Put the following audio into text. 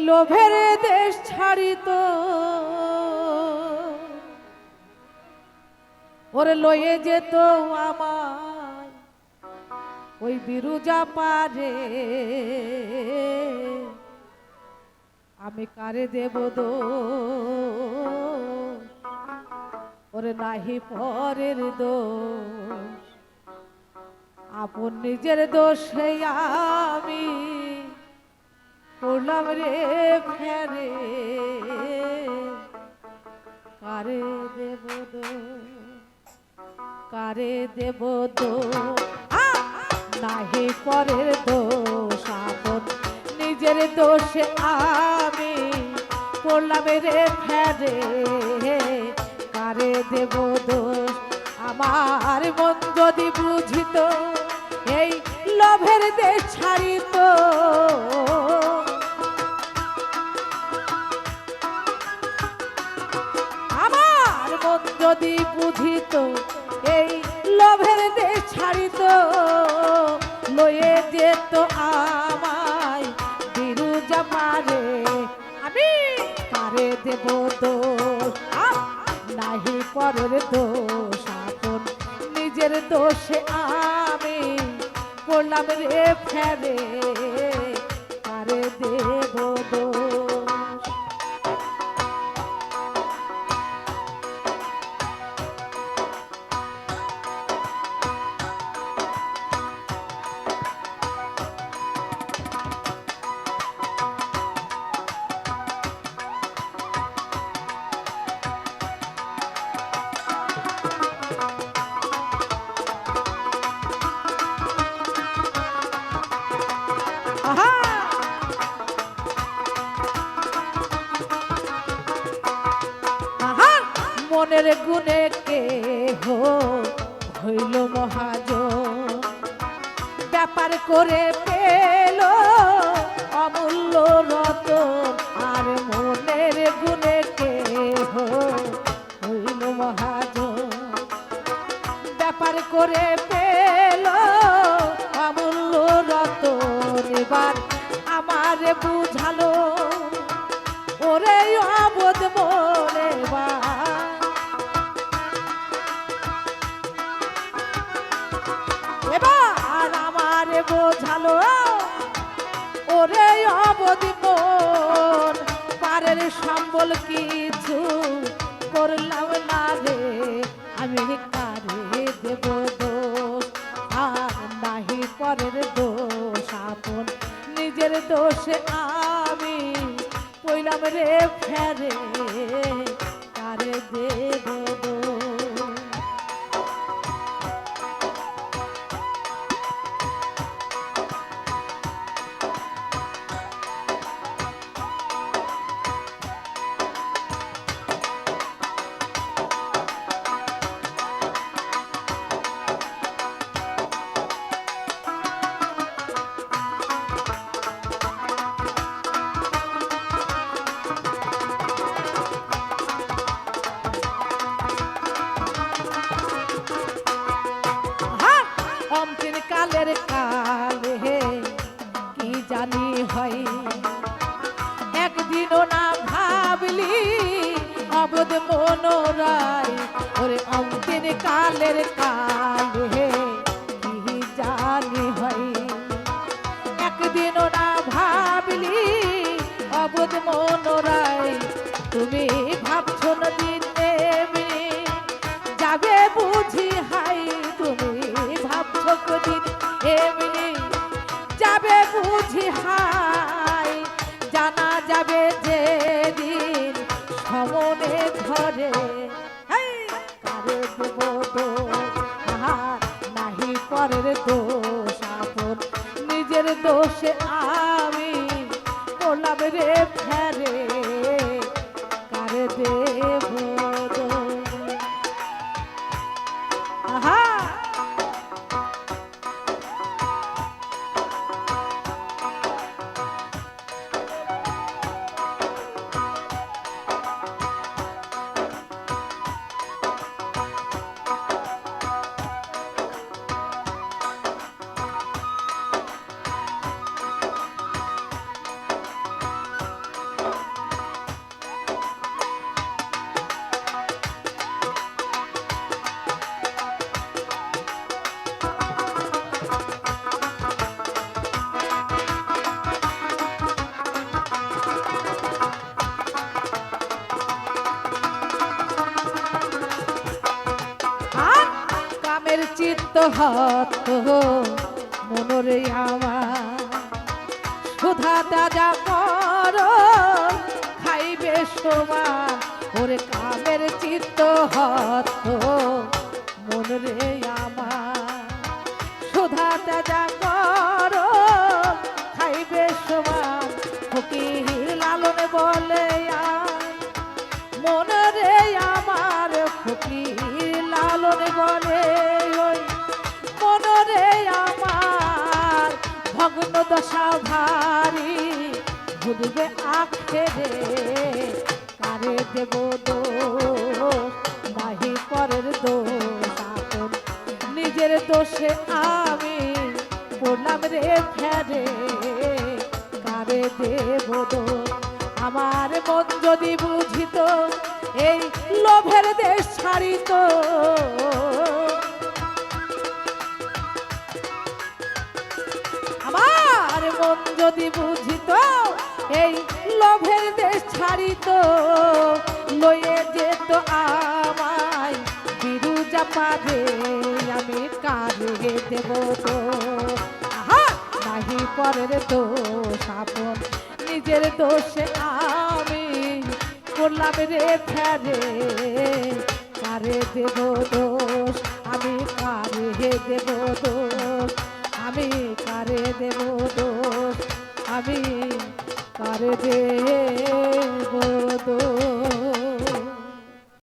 লোভের দেশ ছাড়িত ওরে লয়ে যেত আমায় ওই বিরুজা পারে আমি কারে দেব দোষ ওরে নাহি পরের দোষ আপন নিজের দোষে আমি পড়লাম রে ফেরে কারে দেব দোষ কারে দেব দোষ নাহি পরের দোষ আপন নিজের দোষে আমি পড়লাম রে ফেরে কারে দেব দোষ আমার মন যদি বুঝিত এই লোভের দেশ ছাড়িত আমার মন যদি বুঝিত এই লোভের দেশ ছাড়িত লয়ে যেত আমায় বিরুজা পারে আমি কারে দেব দোষ নাহি পরের দোষ আপন নিজের দোষে আমি পড়লাম রে ফেরে কারে দেব দোষ মনের গুণে কে হইল মহাজন ব্যাপার করে পেল অমূল্য রতন আর মনের গুণে কে হইল মহাজন ব্যাপার করে পেল অমূল্য রতন এবার আমার বুঝালো ওরে অবোধ মনে এবার আমার বোঝালো ওরে অবধি মন পারের সম্বল কিছু করলাম না রে আমি কারে দেব দোষ আর নাহি পরের দোষ আপন নিজের দোষে আমি পইলাম রে ফেরে কারে দেব দোষ কালের কালে কি জানি হয় একদিনও না ভাবলি অবধ মনোরায় ওরে অন্তিম কালের কালে কি জানি হয় একদিনও না ভাবলি অবধ মনোরায় তুমি ভাবছো না দিন যাবে বুঝি হাই তুমি ভাবছো কদিন এমনি যাবে বুঝি হাই জানা যাবে যে দিন সমনে ধরে কারে দেব দোষ নাহি পরের দোষ আপন নিজের দোষে আমি পড়লাম রে ফেরে কারে দেব হত মনরে আমার সুধা তাজা কর খাইবে সমান ওরে কামের চিত্ত হত মনরে আমার সুধা তাজা কর খাইবে সমান ফকির লালন বলে মনরে আমার ফকির লালন বলে ওই মনরে আমার ভগ্ন দশা ভারী বুঝবে আখেরে কারে দেব দোষ নাহি পরের দোষ আপন নিজের দোষে আমি পড়লাম রে ফেরে কারে দেব দোষ আমার মন যদি বুঝিত এই লোভের দেশ ছাড়িত আমার মন যদি বুঝিত এই লোভের দেশ ছাড়িত লয়ে যেত আমায় বিরুজা পাবে আমি কারে দেব তো আহা নাহি পরের দোষ আপন নিজের দোষে আমি করলাম রে ফেরে কারে দেব দোষ আমি কারে দেব দোষ আমি কারে দেব দোষ আমি কারে দেব